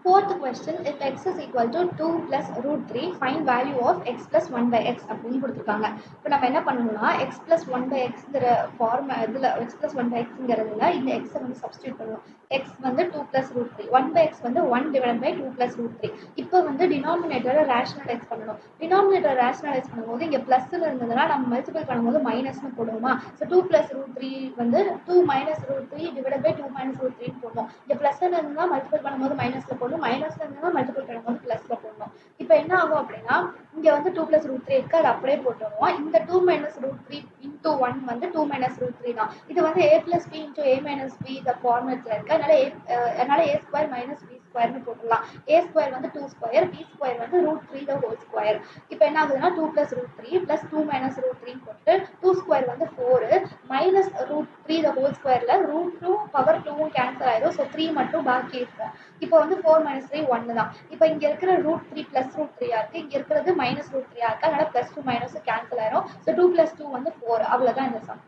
Fourth question, if x is equal to 2 plus root 3, find value of x plus 1 by x அப்படின்னு கொடுத்துருக்காங்க. இப்போ நம்ம என்ன பண்ணணும்னா x plus 1 by xங்கிற ஃபார்ம் இதில் x plus 1 by xங்கிறதுல இந்த x வந்து சப்ஸ்டியூட் பண்ணணும். x வந்து 2 plus root 3, 1 by x வந்து 1 divided by 2 plus root 3. இப்போ வந்து டினாமினேட்டரை ரேஷனலைஸ் பண்ணணும். டினாமினேட்டர் ரேஷனலைஸ் பண்ணும்போது இங்கே ப்ளஸ்ல இருந்ததுன்னா நம்ம மல்டிபிள் பண்ணும்போது மைனஸ்னு போடுவோமா. ஸோ 2 plus root 3 வந்து 2 minus root 3 divided by 2 minus root 3 போடணும். இங்கே ப்ளஸ்ல இருந்தா மல்டிபிள் பண்ணும்போது மைனஸ்ல போடணும், மைனஸ்ல இருந்தா மல்டிபிள் பண்ணும்போது பிளஸ்ல போடணும். இப்போ என்ன ஆகும் அப்படின்னா இங்க வந்து 2 plus root 3 இருக்கு, அது அப்படியே போட்டுருவோம். இந்த 2 minus root 3 into 1 வந்து 2 minus root 3 தான். இது வந்து a plus b into a minus b இந்த ஃபார்மேட்ல இருக்கு. அதனால a square minus b square னு போட்டுடலாம். a square வந்து 2 square, b square வந்து root 3 the whole square. இப்போ என்ன ஆகுதுன்னா 2 plus root 3 plus 2 minus root 3 போட்டு 2 square வந்து 4 minus root 3 the whole squareல root 2 power 2 cancel ஆயிடும். ஸோ 3 மட்டும் பாக்கி இருக்கும். இப்போ வந்து 4 minus 3 1 தான். இப்போ இங்க இருக்கிற root 3 plus root 3 இருக்கு, இங்க இருக்கிறது minus root 3 இருக்கு. அதனால plus 2 minus கேன்சல் ஆயிரும். ஸோ 2 plus 2 வந்து 4. அவ்வளவுதான் இந்த சம்.